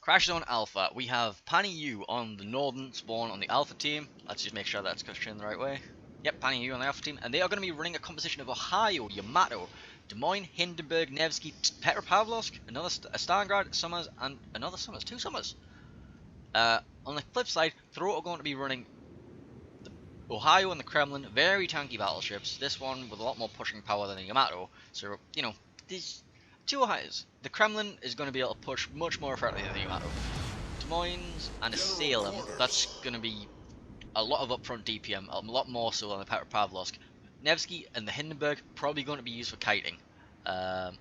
Crash Zone Alpha. We have PANEU on the northern spawn on the Alpha team. Let's just make sure that's in the right way. Yep, PANEU on the Alpha team. And they are going to be running a composition of Ohio, Yamato, Des Moines, Hindenburg, Nevsky, Petropavlovsk, another Stalingrad, Summers, and another Summers. 2 Summers. On the flip side, Throat are going to be running the Ohio and the Kremlin, very tanky battleships. This one with a lot more pushing power than the Yamato. So, you know, these 2 Ohio's. The Kremlin is going to be able to push much more effectively than the Yamato. Des Moines and a Salem, that's going to be a lot of upfront DPM, a lot more so than the Petropavlovsk. Nevsky and the Hindenburg probably going to be used for kiting. The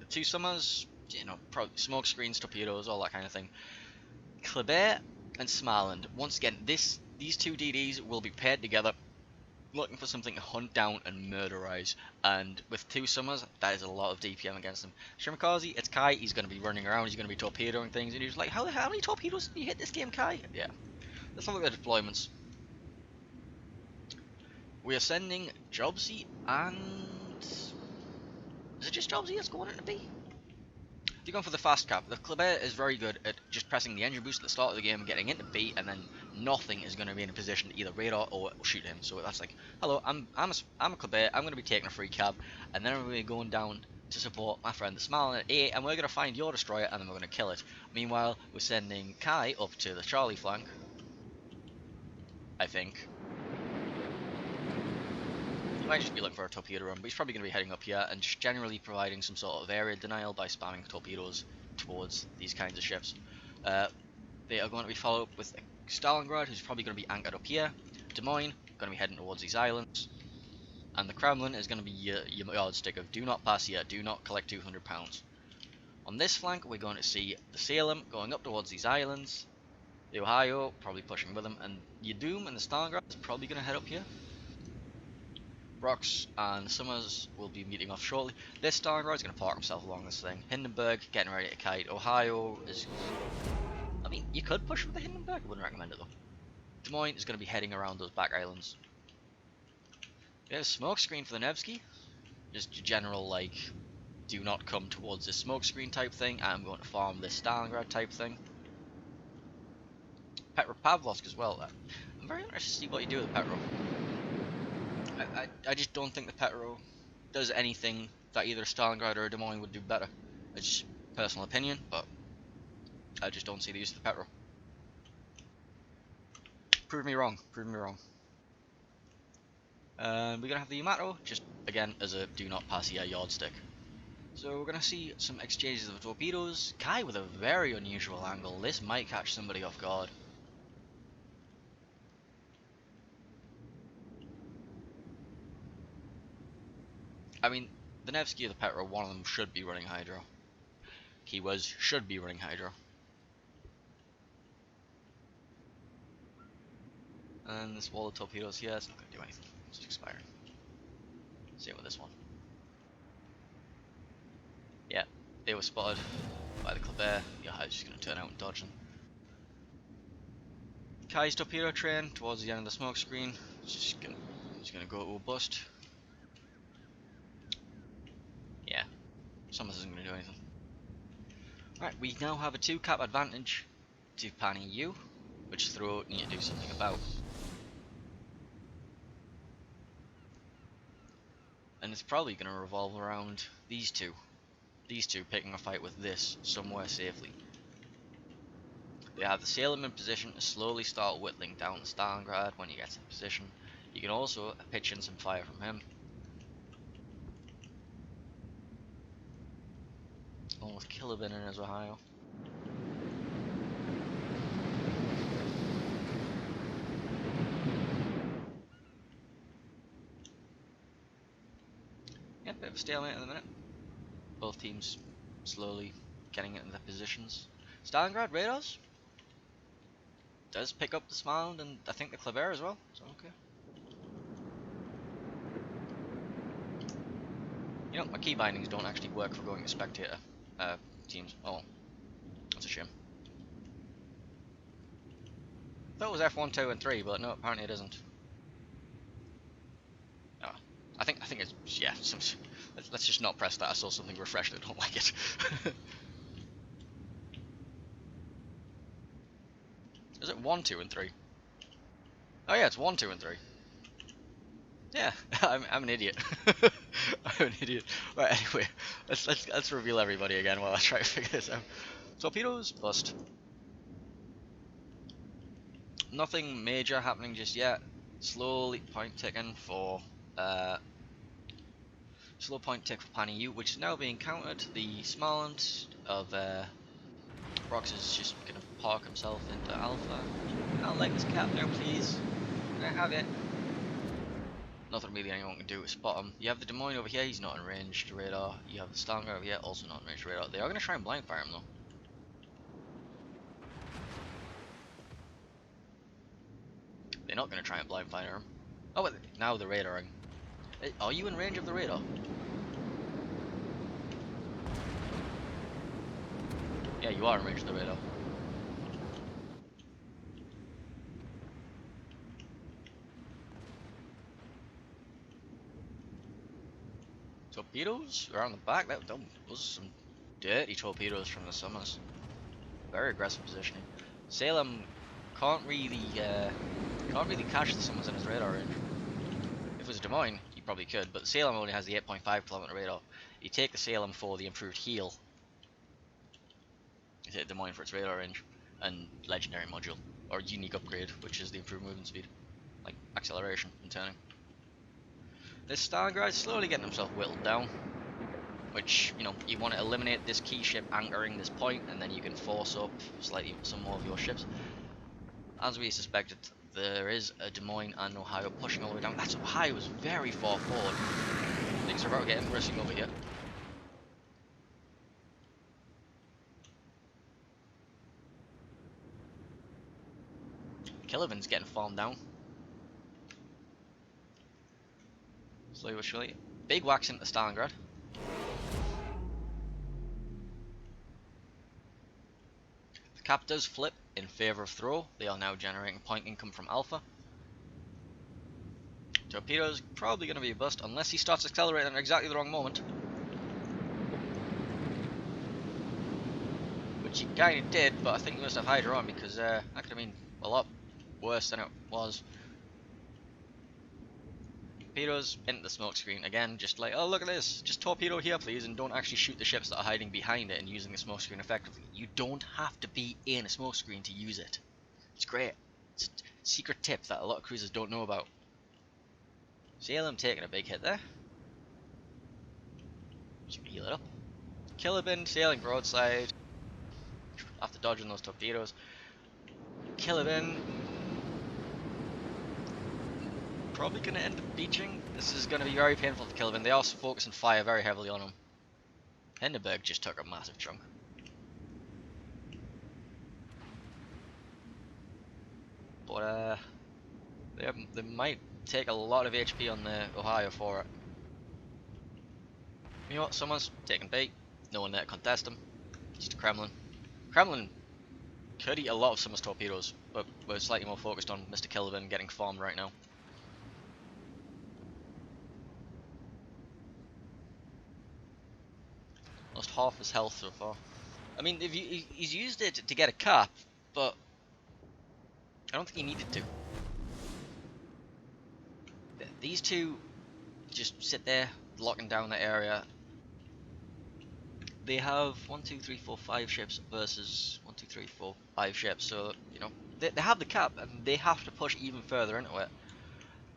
2 Summers, you know, probably smoke screens, torpedoes, all that kind of thing. Kleber and Smarland. Once again, these 2 DDs will be paired together, looking for something to hunt down and murderize. And with 2 Summers, that is a lot of DPM against them. Shimakaze, it's Kai. He's going to be running around. He's going to be torpedoing things, and he's like, how many torpedoes did you hit this game, Kai? Yeah. Let's have a look at the deployments. We are sending Jobsy and... is it just Jobsy that's going into B? You're going for the fast cap. The Kleber is very good at just pressing the engine boost at the start of the game, getting into B, and then nothing is going to be in a position to either radar or shoot him. So that's like, hello, I'm a Kleber, I'm going to be taking a free cab, and then I'm going to be going down to support my friend the Smarland at A, and we're going to find your destroyer, and then we're going to kill it. Meanwhile, we're sending Kai up to the Charlie flank, I think. Might just be looking for a torpedo run, but he's probably going to be heading up here and just generally providing some sort of area denial by spamming torpedoes towards these kinds of ships. They are going to be followed up with Stalingrad, who's probably going to be anchored up here. Des Moines, going to be heading towards these islands. And the Kremlin is going to be your yardstick of do not pass here, do not collect 200 pounds. On this flank, we're going to see the Salem going up towards these islands. The Ohio, probably pushing with them. And your Doom and the Stalingrad is probably going to head up here. Brox and Summers will be meeting off shortly. This Stalingrad is going to park himself along this thing. Hindenburg getting ready to kite. Ohio is... I mean, you could push with the Hindenburg. I wouldn't recommend it though. Des Moines is going to be heading around those back islands. We have a smoke screen for the Nevsky. Just general, like, do not come towards this smoke screen type thing. I'm going to farm this Stalingrad type thing. Petropavlovsk as well. I'm very interested to see what you do with Petro. I just don't think the Petro does anything that either Stalingrad or Des Moines would do better. It's just personal opinion, but I just don't see the use of the Petro. Prove me wrong. Prove me wrong. We're gonna have the Yamato just again as a do not pass here yardstick. So we're gonna see some exchanges of torpedoes. Kai with a very unusual angle. This might catch somebody off guard. I mean, the Nevsky or the Petro, one of them should be running Hydro. Should be running Hydro. And this wall of torpedoes here, it's not going to do anything. It's just expiring. Same with this one. Yeah, they were spotted by the Kleber. Yeah, I was just going to turn out and dodge them. Kai's torpedo train towards the end of the smoke screen. It's just going to go to a bust. Yeah, Summers isn't going to do anything. Right, we now have a 2-cap advantage to PANEU, which Throat need to do something about. And it's probably going to revolve around these two. These two picking a fight with this somewhere safely. They have the Salem in position to slowly start whittling down the Stalingrad when he gets in position. You can also pitch in some fire from him. Almost kill a bin in his Ohio. Yeah, bit of a stalemate in a minute. Both teams slowly getting into their positions. Stalingrad radars does pick up the Smarland and I think the Kleber as well, so okay. You know, my key bindings don't actually work for going to spectator teams. Oh, that's a shame. Thought it was F1, 2, and 3, but no, apparently it isn't. Oh, I think it's yeah. Let's just not press that. I saw something refreshed. I don't like it. 1, 2, and 3? Oh yeah, it's 1, 2, and 3. Yeah, I'm an idiot. I'm an idiot. Right, anyway, let's reveal everybody again while I try to figure this out. Torpedoes, bust. Nothing major happening just yet. Slowly point ticking for slow point tick for PANEU, which is now being countered. The Smarland of Rox is just gonna park himself into Alpha. I'll like this cap now, please. Can I have it? Nothing really anyone can do to spot him. You have the Des Moines over here, he's not in range to radar. You have the Stanger over here, also not in range to radar. They are going to try and blind fire him though. They're not going to try and blind fire him. Oh, wait, now they're radaring. Are you in range of the radar? Yeah, you are in range of the radar. Torpedoes around the back. Those are some dirty torpedoes from the Summers. Very aggressive positioning. Salem can't really catch the Summers in his radar range. If it was Des Moines, you probably could, but Salem only has the 8.5 kilometer radar. You take the Salem for the improved heel. You take Des Moines for its radar range and legendary module or unique upgrade, which is the improved movement speed, like acceleration and turning. This star guy's slowly getting himself whittled down, which, you know, you want to eliminate this key ship anchoring this point, and then you can force up slightly some more of your ships. As we suspected, there is a Des Moines and Ohio pushing all the way down. That's Ohio was very far forward. Things are about to get interesting over here. Killivan's getting farmed down. Slowly but surely. Big whacks into Stalingrad. The cap does flip in favour of throw. They are now generating point income from Alpha. Torpedo's probably going to be a bust unless he starts accelerating at exactly the wrong moment. Which he kind of did, but I think he must have Hydra on because that could have been a lot worse than it was. Torpedoes into the smoke screen again, just like, oh look at this, just torpedo here please, and don't actually shoot the ships that are hiding behind it and using the smoke screen effectively. You don't have to be in a smoke screen to use it. It's great. It's a secret tip that a lot of cruisers don't know about. Salem taking a big hit there. Just heal it up. Killivan sailing broadside after dodging those torpedoes. Killivan probably going to end up beaching. This is going to be very painful for Killivan. They also focus and fire very heavily on him. Hindenburg just took a massive chunk. But they might take a lot of HP on the Ohio for it. You know what, someone's taking bait. No one there to contest him. Just a Kremlin. Kremlin could eat a lot of Summers torpedoes, but we're slightly more focused on Mr. Killivan getting farmed right now. Lost half his health so far. I mean, he's used it to get a cap, but I don't think he needed to. These two just sit there, locking down the area. They have 1, 2, 3, 4, 5 ships versus 1, 2, 3, 4, 5 ships, so, you know, they have the cap, and they have to push even further into it.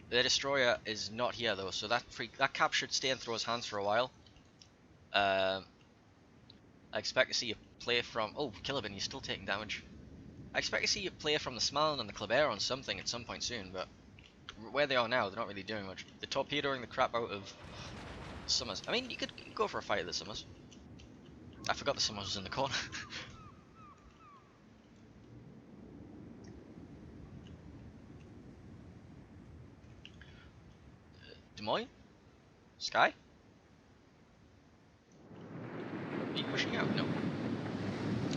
The destroyer is not here though, so that cap should stay in Throw's hands for a while. I expect to see a play from... Oh, Killivan, you're still taking damage. I expect to see a play from the Smalin and the Kleber on something at some point soon, but where they are now, they're not really doing much. They're torpedoing the crap out of Summers. I mean, you could go for a fight at the Summers. I forgot the Summers was in the corner. Des Moines? Sky? Are you pushing out? No.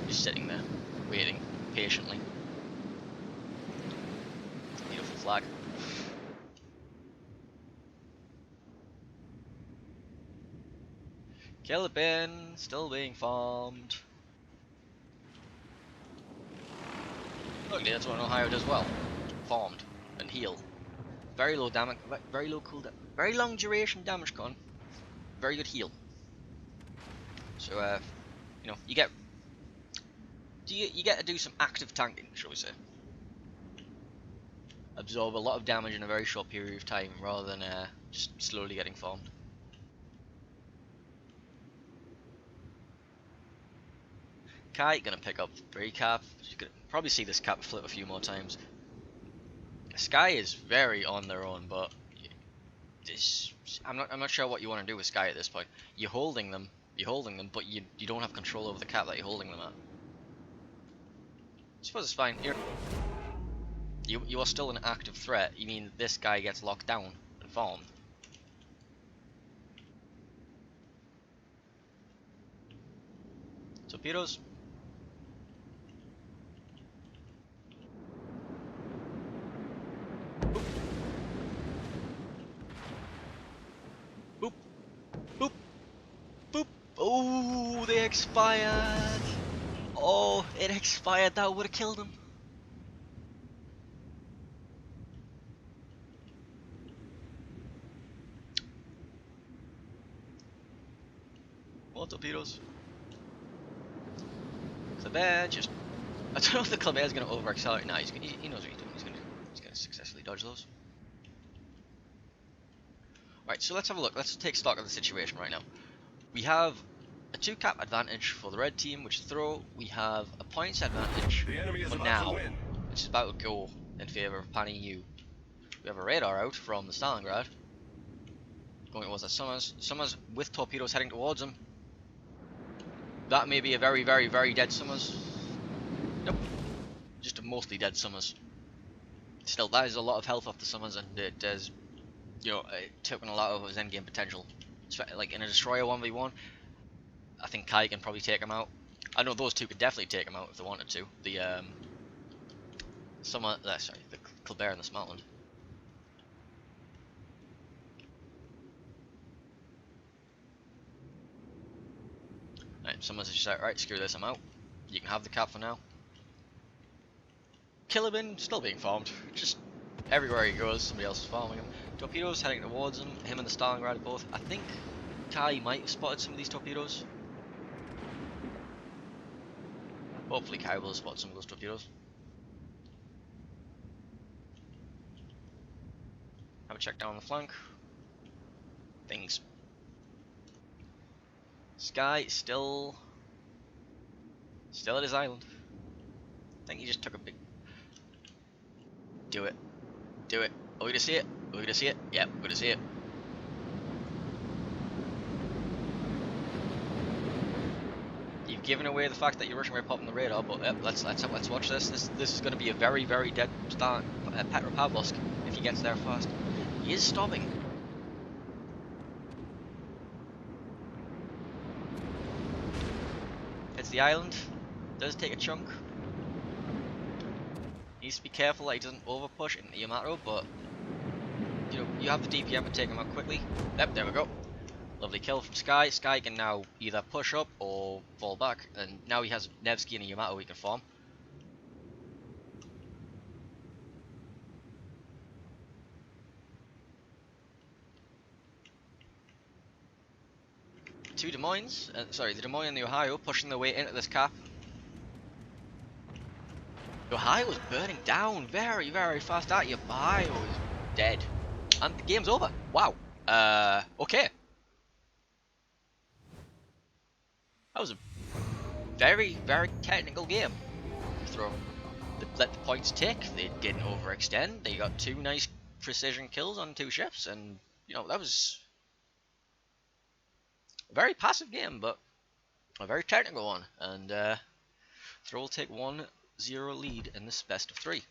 Just sitting there, waiting patiently. Beautiful flag. Killivan still being farmed. Luckily, that's what Ohio does well. Formed and heal. Very low damage, very low cooldown, very long duration damage con. Very good heal. So you know, you get to do some active tanking, shall we say? Absorb a lot of damage in a very short period of time, rather than just slowly getting formed. Kai gonna pick up 3 cap. You could probably see this cap flip a few more times. Sky is very on their own, but this, I'm not sure what you want to do with Sky at this point. You're holding them, but you don't have control over the cap that you're holding them at. I suppose it's fine. You are still an active threat. You mean this guy gets locked down and formed. Torpedoes. Boop. Boop. Boop. Oh, they expired. Oh, it expired. That would have killed him. More torpedoes. Kleber just... I don't know if the Kleber is going to over-accelerate. Nah, he knows what he's doing. He's going to successfully dodge those. Right, so let's have a look. Let's take stock of the situation right now. We have a 2 cap advantage for the red team, which is throw. We have a points advantage for now, which is about to go in favour of PANEU. We have a radar out from the Stalingrad, going towards the Summers. Summers with torpedoes heading towards him. That may be a very, very, very dead Summers. Nope, just a mostly dead Summers. Still, that is a lot of health off the Summers, and it has, you know, taken a lot of his endgame potential. Like in a destroyer 1v1, I think Kai can probably take him out. I know those two could definitely take him out if they wanted to. The the Kleber and the Smartland. Right, someone's just like, right, screw this, I'm out. You can have the cap for now. Killerman still being farmed. Just everywhere he goes, somebody else is farming him. Torpedoes heading towards him. Him and the Stalingrad both. I think Kai might have spotted some of these torpedoes. Hopefully Kai will spot some of those torpedoes. Have a check down the flank. Things. Sky still at his island. I think he just took a big... Do it. Do it. Are we gonna see it? Are we gonna see it? Yep, we're gonna see it. You've given away the fact that you're rushing away popping the radar, but yep, let's watch this. This is gonna be a very, very dead start Petropavlovsk if he gets there fast. He is stopping. It's the island. Does take a chunk. Needs to be careful that he doesn't over push into Yamato, but you know, you have the DPM to take him out quickly. Yep, there we go. Lovely kill from Sky. Sky can now either push up or fall back, and now he has Nevsky and a Yamato he can farm. Two Des Moines, sorry, the Des Moines and the Ohio pushing their way into this cap. Ohio was burning down very, very fast at you. Ohio is dead. And the game's over. Wow. Okay. That was a very, very technical game. Throw. They let the points tick. They didn't overextend. They got 2 nice precision kills on 2 ships, and you know that was a very passive game, but a very technical one. And Throw will take 1-0 lead in this best of 3.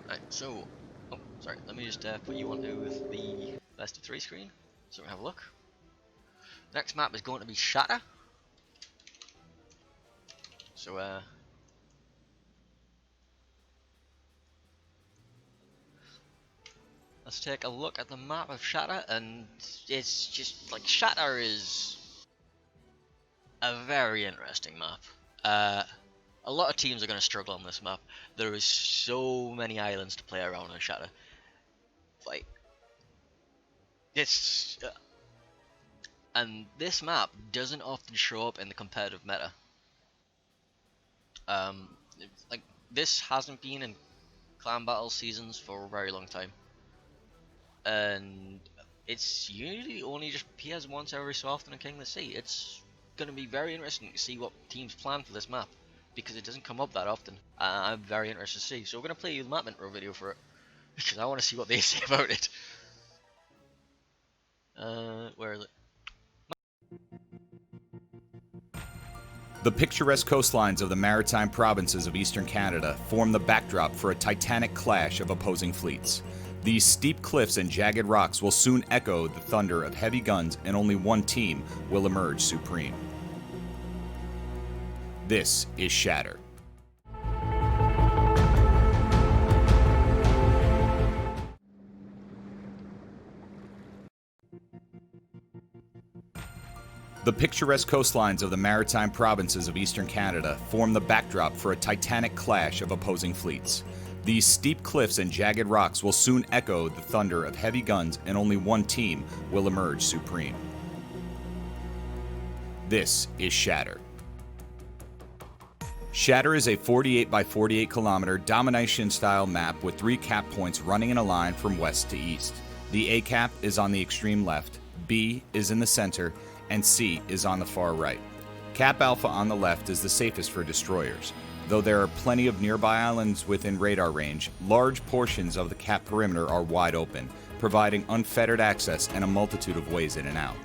Right, so, oh, sorry, let me just put you onto the best of 3 screen, so we can have a look. Next map is going to be Shatter. So, Let's take a look at the map of Shatter, and it's just like Shatter is a very interesting map. A lot of teams are going to struggle on this map. There is so many islands to play around on Shatter. Like it's and this map doesn't often show up in the competitive meta. Um, like this hasn't been in clan battle seasons for a very long time, and it's usually only just appears once every so often in King of the Sea. It's going to be very interesting to see what teams plan for this map because it doesn't come up that often. I'm very interested to see. So we're going to play you the map intro video for it because I want to see what they say about it. Where is it? The picturesque coastlines of the maritime provinces of eastern Canada form the backdrop for a titanic clash of opposing fleets. These steep cliffs and jagged rocks will soon echo the thunder of heavy guns, and only one team will emerge supreme. This is Shatter. The picturesque coastlines of the maritime provinces of eastern Canada form the backdrop for a titanic clash of opposing fleets. These steep cliffs and jagged rocks will soon echo the thunder of heavy guns, and only one team will emerge supreme. This is Shatter. Shatter is a 48 by 48 kilometer domination-style map with 3 cap points running in a line from west to east. The A cap is on the extreme left, B is in the center, and C is on the far right. Cap Alpha on the left is the safest for destroyers. Though there are plenty of nearby islands within radar range, large portions of the cap perimeter are wide open, providing unfettered access and a multitude of ways in and out.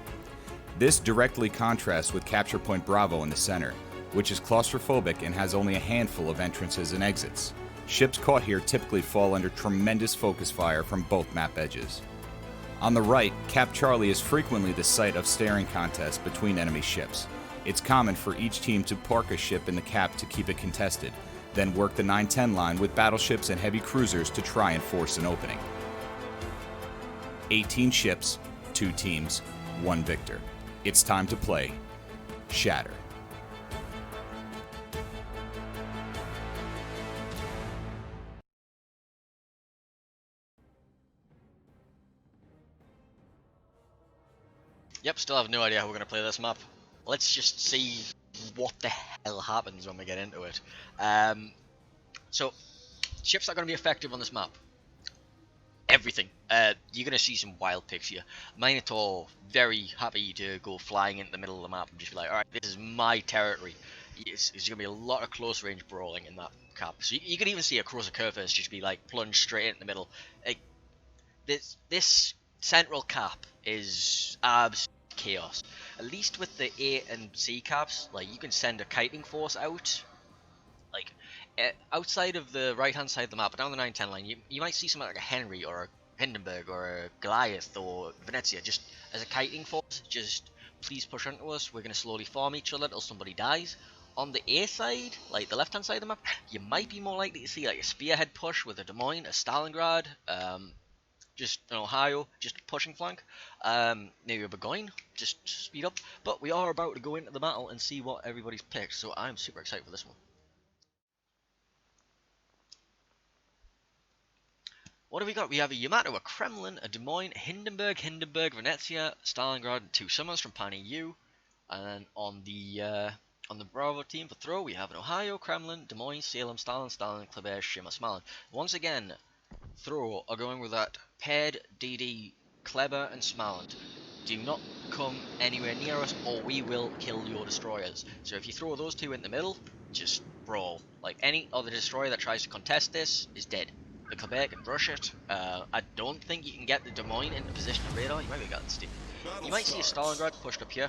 This directly contrasts with Capture Point Bravo in the center, which is claustrophobic and has only a handful of entrances and exits. Ships caught here typically fall under tremendous focus fire from both map edges. On the right, Cap Charlie is frequently the site of staring contests between enemy ships. It's common for each team to park a ship in the cap to keep it contested, then work the 9-10 line with battleships and heavy cruisers to try and force an opening. 18 ships, 2 teams, 1 victor. It's time to play Shatter. Yep, still have no idea how we're going to play this map. Let's just see what the hell happens when we get into it. So, ships that are going to be effective on this map. Everything. You're going to see some wild picks here. Minotaur, very happy to go flying into the middle of the map and just be like, alright, this is my territory. It's going to be a lot of close range brawling in that cap. So you could even see a Cross Curvers just be like plunged straight into the middle. Like, this central cap is absolute chaos. At least with the A and C caps, like you can send a kiting force out. Like outside of the right hand side of the map, down the 9-10 line, you might see something like a Henry or a Hindenburg or a Goliath or Venezia just as a kiting force. Just please push into us. We're gonna slowly farm each other until somebody dies. On the A side, like the left hand side of the map, you might be more likely to see like a spearhead push with a Des Moines, a Stalingrad, just an Ohio, just pushing flank. Maybe a Burgoyne, just speed up. But we are about to go into the battle and see what everybody's picked, so I'm super excited for this one. What have we got? We have a Yamato, a Kremlin, a Des Moines, Hindenburg, Venezia, Stalingrad, and 2 summons from PANEU. And then on the Bravo team for throw, we have an Ohio, Kremlin, Des Moines, Salem, Stalin, Kleber, Shima, Smalin. Once again, throw are going with that paired DD, Kleber and Smalland. Do not come anywhere near us or we will kill your destroyers. So if you throw those 2 in the middle, just brawl. Like any other destroyer that tries to contest this is dead. The Kleber can rush it. I don't think you can get the Des Moines into position of radar. You might be getting Steve. You might see a Stalingrad pushed up here.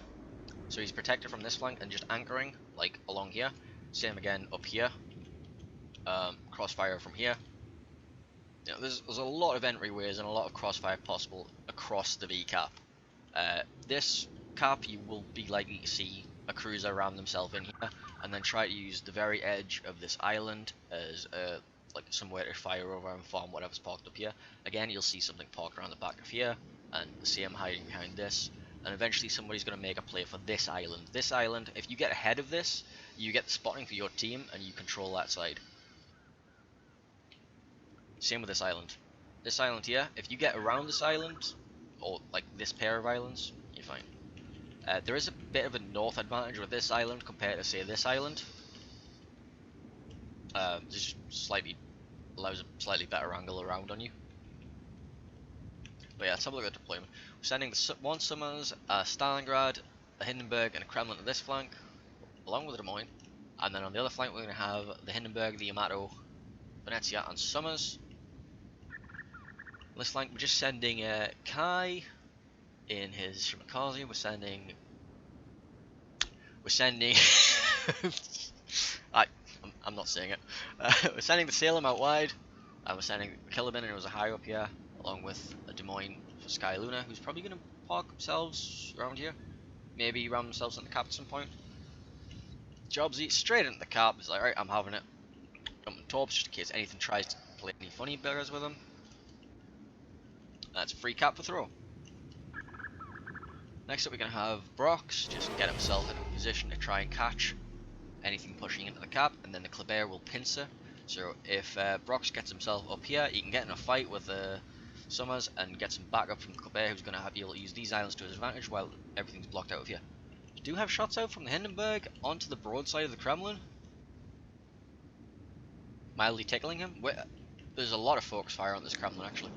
So he's protected from this flank and just anchoring like along here. Same again up here. Crossfire from here. You know, there's a lot of entryways and a lot of crossfire possible across the V cap. This cap you will be likely to see a cruiser ram themselves in here and then try to use the very edge of this island as a like somewhere to fire over and farm whatever's parked up here. Again, you'll see something parked around the back of here, and the same hiding behind this. And eventually somebody's going to make a play for this island. This island, if you get ahead of this, you get the spotting for your team, and you control that side. Same with this island. This island here, if you get around this island, or like this pair of islands, you're fine. There is a bit of a north advantage with this island compared to, say, this island. This slightly allows a slightly better angle around on you. But yeah, let's have a look at the deployment. We're sending the one Summers, Stalingrad, a Hindenburg, and a Kremlin to this flank, along with the Des Moines. And then on the other flank, we're going to have the Hindenburg, the Yamato, Venezia, and Summers. On this flank, we're just sending Kai in his Shimakaze. We're sending. I'm not saying it. We're sending the Salem out wide, and we're sending Killerman, and it was a high up here, along with a Des Moines for Sky Luna, who's probably going to park themselves around here. Maybe ram themselves on the cap at some point. Jobsy straight into the cap. He's like, alright, I'm having it. Jumping tops just in case anything tries to play any funny beggars with him. That's a free cap for throw. Next up, we're going to have Brox just get himself in a position to try and catch anything pushing into the cap, and then the Kleber will pincer. So if Brox gets himself up here, he can get in a fight with Summers and get some backup from Kleber, who's going to be able to use these islands to his advantage while everything's blocked out of here. We do have shots out from the Hindenburg onto the broadside of the Kremlin, mildly tickling him. There's a lot of focus fire on this Kremlin actually.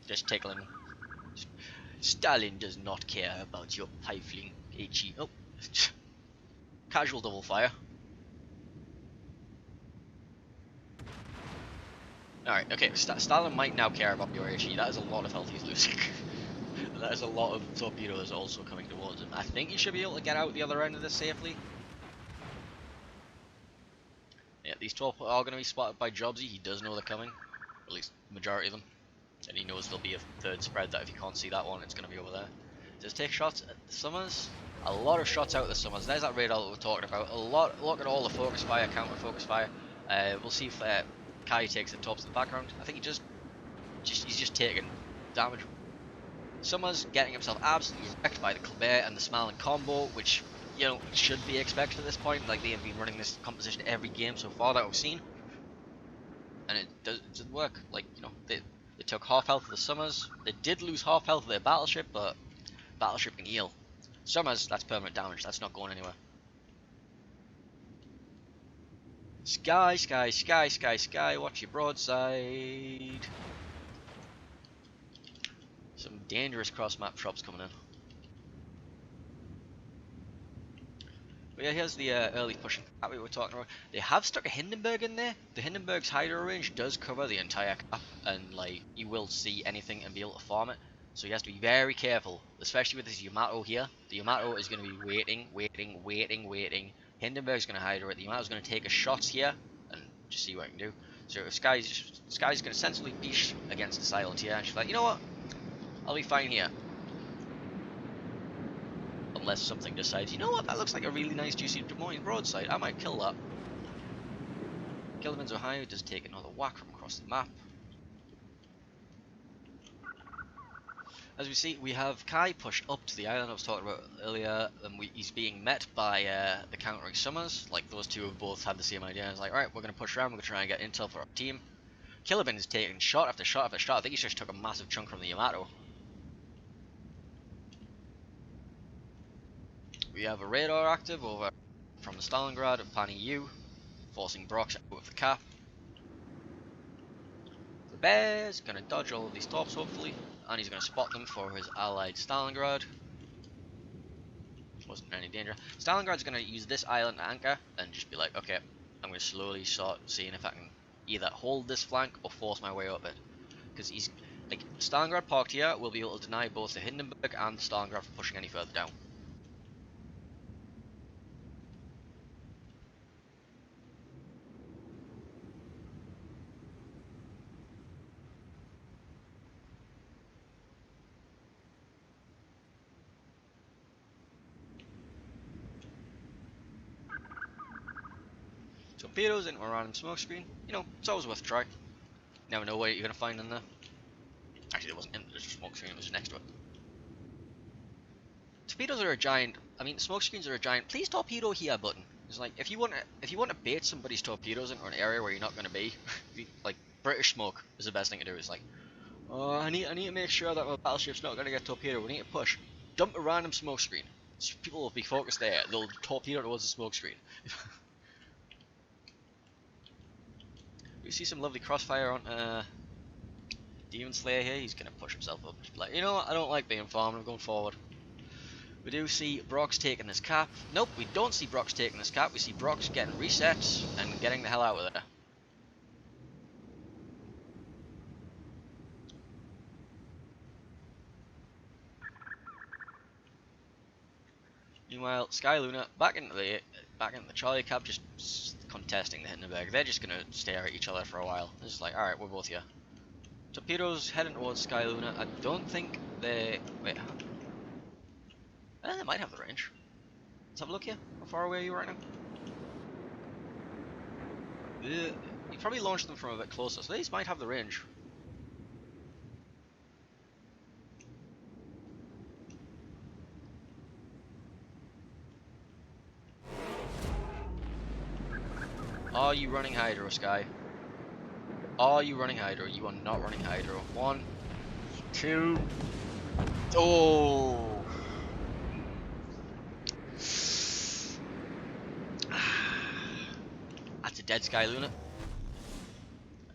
Just tickling him. Stalin does not care about your pifling, HE. Oh. Casual double fire. Alright, okay, Stalin might now care about your HE. That is a lot of health he's losing. That is a lot of torpedoes also coming towards him. I think he should be able to get out the other end of this safely. Yeah, these 12 are going to be spotted by Jobsy. He does know they're coming. At least the majority of them. And he knows there'll be a third spread that if you can't see that one, it's going to be over there. Does take shots at the Summers. A lot of shots out at the Summers. There's that radar that we're talking about. A lot. Look at all the focus fire, counter focus fire. We'll see if Kai takes the tops in the background. I think he's just taking damage. Summers getting himself absolutely wrecked by the Kleber and the Smalin combo, which, you know, should be expected at this point. Like, they have been running this composition every game so far that we've seen, and it doesn't work. Like, you know, they took half health of the Summers. They did lose half health of their battleship, but battleship can heal. Summers, that's permanent damage. That's not going anywhere. Sky, sky, sky, sky, sky. Watch your broadside. Some dangerous cross-map shops coming in. But yeah, here's the early pushing cap we were talking about. They have stuck a Hindenburg in there. The Hindenburg's hydro range does cover the entire cap, and like you will see anything and be able to farm it. So he has to be very careful, especially with this Yamato here. The Yamato is going to be waiting. Hindenburg's going to hydro it. The Yamato's going to take a shot here and just see what it can do. So if Sky's going to sensibly beach against this island here, and she's like, you know what? I'll be fine here. Unless something decides, you know what, that looks like a really nice juicy Des Moines broadside, I might kill that. Killerman's Ohio does take another whack from across the map. As we see, we have Kai pushed up to the island I was talking about earlier, and he's being met by the countering Summers. Like, those two have both had the same idea. It's like, alright, we're going to push around, we're going to try and get intel for our team. Killerman is taking shot after shot after shot. I think he just took a massive chunk from the Yamato. We have a radar active over from the Stalingrad and PANEU, forcing Brox out of the cap. The Bear's going to dodge all of these torps hopefully, and he's going to spot them for his allied Stalingrad. Which wasn't in any danger. Stalingrad's going to use this island to anchor and just be like, okay, I'm going to slowly start seeing if I can either hold this flank or force my way up it. Because he's, like, Stalingrad parked here will be able to deny both the Hindenburg and the Stalingrad from pushing any further down. So torpedoes into a random smoke screen. You know, it's always worth a try. Never know what you're gonna find in there. Actually, it wasn't in the smoke screen; it was just next to it. Torpedoes are a giant. I mean, smoke screens are a giant. Please torpedo here button. It's like if you want to bait somebody's torpedoes into an area where you're not gonna be, like British smoke is the best thing to do. It's like, oh, I need to make sure that my battleship's not gonna get torpedoed. We need to push. Dump a random smoke screen. People will be focused there. They'll torpedo towards the smoke screen. You see some lovely crossfire on Demon Slayer here. He's gonna push himself up. Like, you know what? I don't like being farmed. I'm going forward. We do see Brock's taking this cap. Nope, we don't see Brock's taking this cap. We see Brock's getting reset and getting the hell out of there. Meanwhile, Sky Luna back into the Charlie cap, just contesting the Hindenburg. They're just gonna stare at each other for a while. It's just like, all right, we're both here. Torpedoes heading towards Sky Luna. I don't think they wait. They might have the range. Let's have a look here. How far away are you right now? You probably launched them from a bit closer, so these might have the range. Are you running Hydro, Sky? Are you running Hydro? You are not running Hydro. 1, 2. Oh! That's a dead Sky Luna.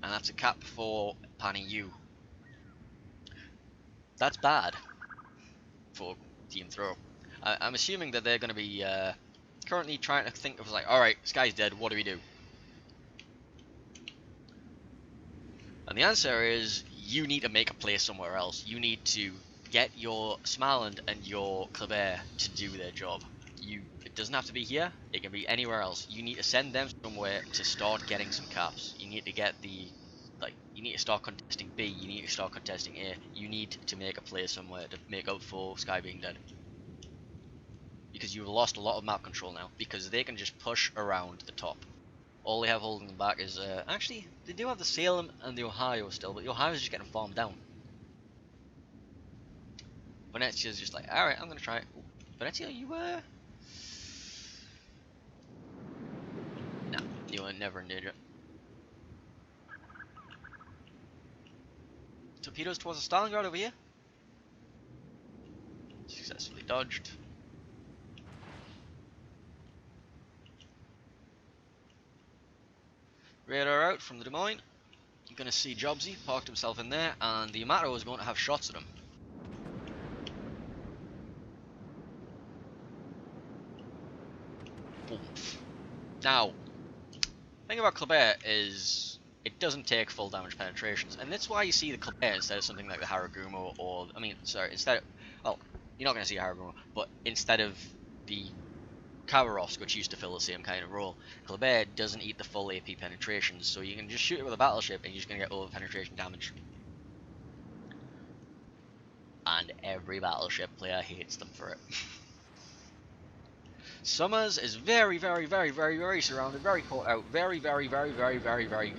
And that's a cap for PANEU. That's bad for Team Throw. I'm assuming that they're going to be currently trying to think of like, alright, Sky's dead, what do we do? And the answer is, you need to make a play somewhere else. You need to get your Smaland and your Qualifier to do their job. It doesn't have to be here, it can be anywhere else. You need to send them somewhere to start getting some caps. You need to get you need to start contesting B, you need to start contesting A. You need to make a play somewhere to make up for Sky being dead. Because you've lost a lot of map control now, because they can just push around the top. All they have holding them back is, actually, they do have the Salem and the Ohio still, but the Ohio is just getting farmed down. Venezia's just like, alright, I'm gonna try it. Ooh, Venezia, you were... Nah, you were never in danger. Torpedoes towards the Stalingrad over here. Successfully dodged. Radar out from the Des Moines. You're going to see Jobsy parked himself in there, and the Yamato is going to have shots at him. Boom. Now, the thing about Qualifier is it doesn't take full damage penetrations, and that's why you see the Qualifier instead of something like the Haragumo, or, I mean, sorry, instead of, well, you're not going to see a Haragumo, but instead of the Khabarovsk, which used to fill the same kind of role, Qualifier doesn't eat the full AP penetrations, so you can just shoot it with a battleship and you're just going to get over penetration damage. And every battleship player hates them for it. Summers is very surrounded, very caught out, very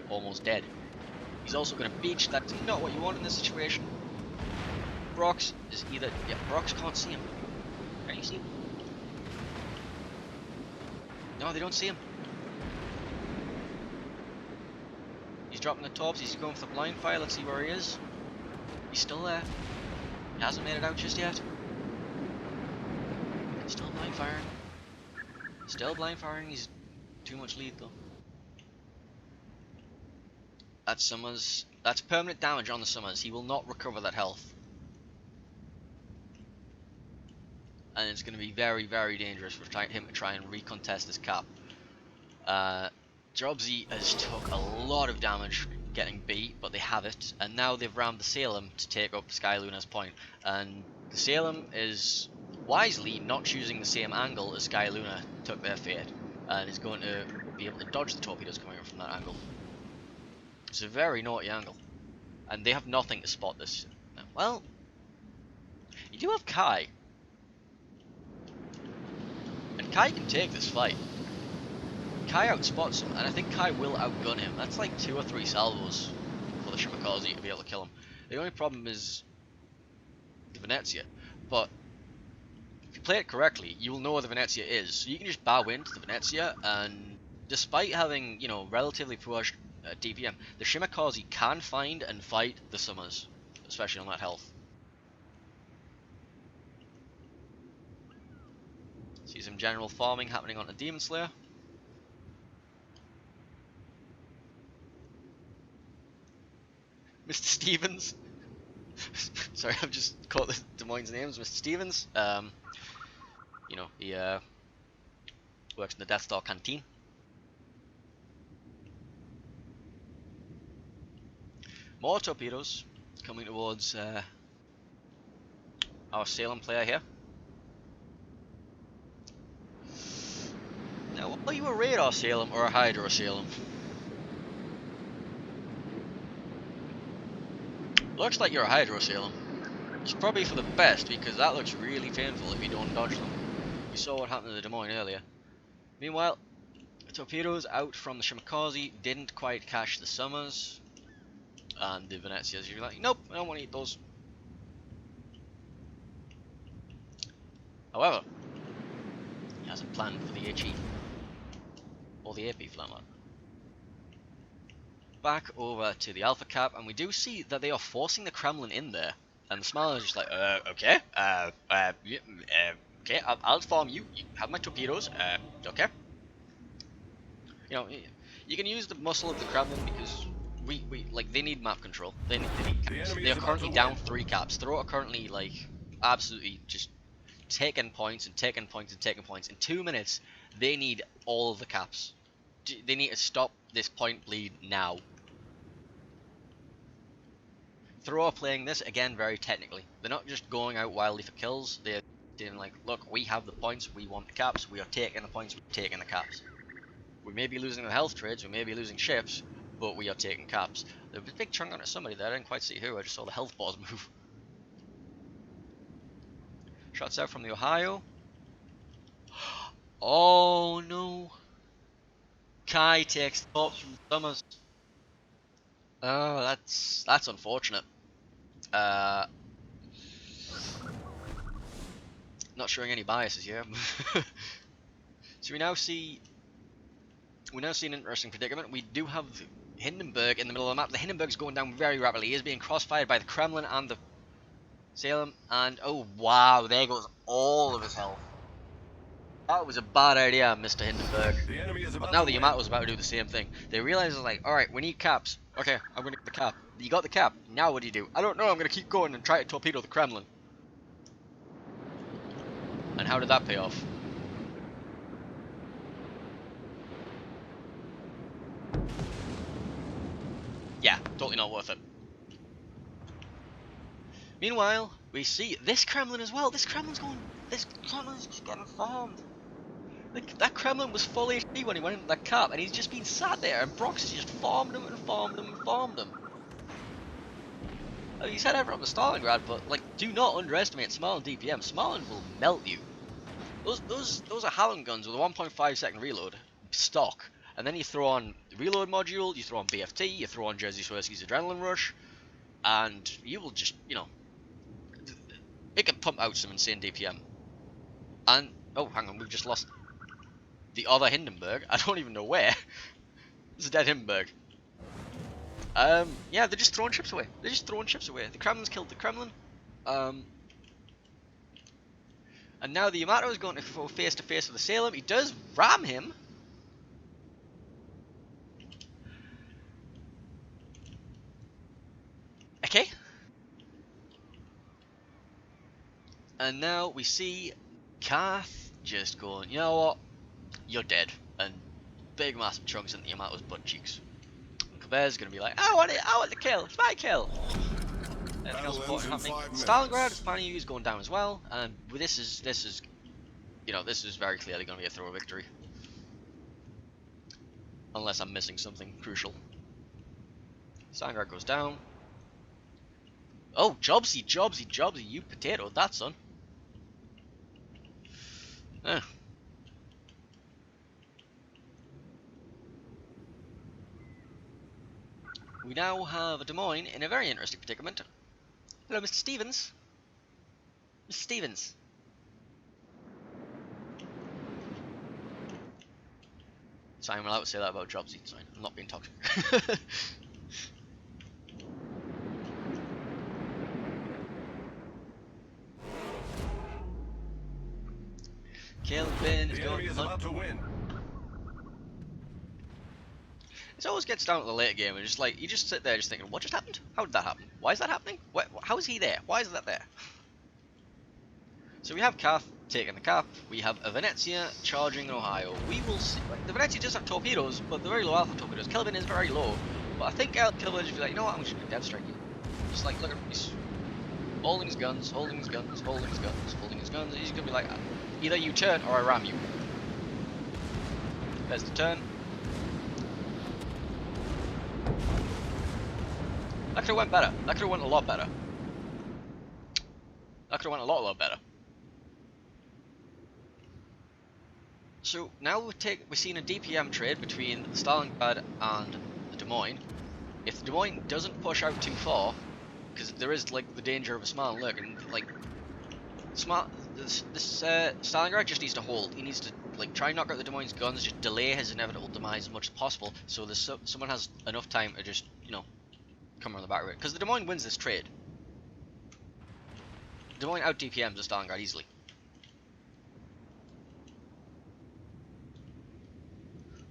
almost dead. He's also going to beach. That's not what you want in this situation. Brox is either... yeah, Brox can't see him. Can you see him? No, they don't see him. He's dropping the torps, he's going for the blind fire, let's see where he is. He's still there. He hasn't made it out just yet. Still blind firing. Still blind firing, he's too much lead though. That's Summers. That's permanent damage on the Summers. He will not recover that health. And it's going to be very dangerous for him to try and recontest this cap. Jobsy has took a lot of damage getting beat, but they have it, and now they've rammed the Salem to take up Sky Luna's point. And the Salem is wisely not choosing the same angle as Sky Luna took their fate, and is going to be able to dodge the torpedoes coming from that angle. It's a very naughty angle, and they have nothing to spot this. Well, you do have Kai. And Kai can take this fight. Kai outspots him, and I think Kai will outgun him. That's like 2 or 3 salvos for the Shimakaze to be able to kill him. The only problem is the Venezia, but if you play it correctly, you will know where the Venezia is. So you can just bow into the Venezia, and despite having, you know, relatively poor DPM, the Shimakaze can find and fight the Summers, especially on that health. See some general farming happening on the Demon Slayer. Mr. Stevens. Sorry, I've just caught the Des Moines names. Mr. Stevens. You know, he works in the Death Star canteen. More torpedoes coming towards our Salem player here. Now, are you a radar Salem or a hydro Salem? Looks like you're a hydro Salem. It's probably for the best, because that looks really painful if you don't dodge them. We saw what happened to the Des Moines earlier. Meanwhile, the torpedoes out from the Shimakaze didn't quite catch the Summers. And the Venezias, you're like, nope, I don't want to eat those. However, he hasn't planned for the HE. Or the AP flammer. Back over to the Alpha Cap, and we do see that they are forcing the Kremlin in there. And the Smiler is just like, okay, okay, I'll farm you. You have my torpedoes, okay. You know, you can use the muscle of the Kremlin because they need map control. They need caps. They are currently down 3 caps. Throw are currently like absolutely just taking points and taking points and taking points. In 2 minutes, they need all of the caps. They need to stop this point bleed now. Throw are playing this again very technically. They're not just going out wildly for kills. They're saying like, look, we have the points, we want the caps, we are taking the points, we're taking the caps. We may be losing the health trades, we may be losing ships, but we are taking caps. There was a big chunk on somebody there, I didn't quite see who, I just saw the health bars move. Shots out from the Ohio. Oh no. Kai takes the pops from Summers. Oh, that's unfortunate. Not showing any biases here. So we now see an interesting predicament. We do have Hindenburg in the middle of the map. The Hindenburg's going down very rapidly. He is being crossfired by the Kremlin and the Salem, and oh wow, there goes all of his health. That was a bad idea, Mr. Hindenburg. But now the Yamato's about to do the same thing. They realize, like, alright, we need caps. Okay, I'm gonna get the cap. You got the cap. Now what do you do? I don't know, I'm gonna keep going and try to torpedo the Kremlin. And how did that pay off? Yeah, totally not worth it. Meanwhile, we see this Kremlin as well. This Kremlin's just getting farmed. Like, that Kremlin was full HP when he went into that cap, and he's just been sat there, and Brox has just farmed him and farmed him and farmed him. I mean, he said everyone was Stalingrad, but like, do not underestimate Smarland DPM. Smarland will melt you. Those are Hallam guns with a 1.5 second reload, stock, and then you throw on the reload module, you throw on BFT, you throw on Jerzy Swirsky's Adrenaline Rush, and you will just, you know, it can pump out some insane DPM. And oh, hang on, we've just lost the other Hindenburg. I don't even know where. It's a dead Hindenburg. Yeah, they're just throwing ships away. They're just throwing ships away. The Kremlin's killed the Kremlin. And now the Yamato is going to go face to face with the Salem. He does ram him. Okay. And now we see Kath just going, you know what? You're dead. And big massive chunks in the Yamato's butt cheeks. Kleber's gonna be like, I want the kill, it's my kill. Anything else important happening? Stalingrad, PANEU is going down as well, and this is you know, this is very clearly gonna be a throw victory. Unless I'm missing something crucial. Stalingrad goes down. Oh, Jobsy, you potato, that son. we now have Des Moines in a very interesting predicament. Hello, Mr. Stevens. Mr. Stevens. So I'm allowed to say that about Dropsy. It's fine. I'm not being toxic. Kelvin is going about to win. It always gets down to the later game and just like you just sit there just thinking, what just happened? How did that happen? Why is that happening? How is he there? Why is that there? So we have Kath taking the cap. We have a Venezia charging in Ohio. We will see. Like, the Venezia does have torpedoes, but they're very low alpha torpedoes. Kelvin is very low, but I think Kelvin will just be like, you know what? I'm just gonna dev strike you. Just like look at he's holding his guns, holding his guns, holding his guns, holding his guns. He's gonna be like, either you turn or I ram you. There's the turn. That could have went better. That could have went a lot better. That could have went a lot better. So now we're seeing a DPM trade between the Stalingrad and the Des Moines. If the Des Moines doesn't push out too far, because there is like the danger of a smart look, and like this Stalingrad just needs to hold. He needs to like try and knock out the Des Moines guns, just delay his inevitable demise as much as possible, so someone has enough time to just come around the back of it. Because the Des Moines wins this trade. Des Moines out DPMs the Stalingrad easily.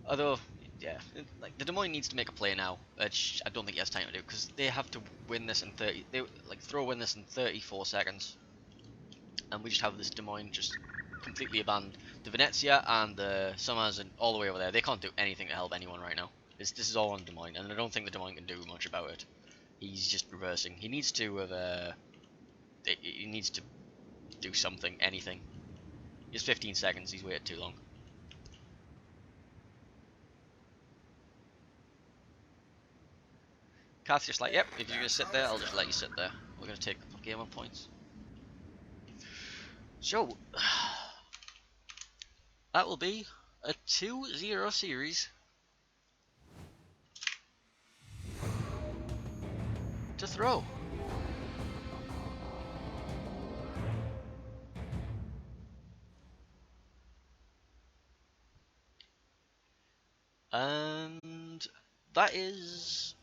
Although, yeah, like the Des Moines needs to make a play now, which I don't think he has time to do because they have to win this in 30. They win this in 34 seconds, and we just have this Des Moines just completely abandoned. The Venezia and the Summers and all the way over there, they can't do anything to help anyone right now. This is all on Des Moines, and I don't think the Des Moines can do much about it. He's just reversing. He needs to have he needs to do something, anything. He has 15 seconds. He's waited too long. Kath's just like, yep, if you're going to sit there, I'll just let you sit there. We're going to take game on points. So, that will be a 2-0 series to throw. And that is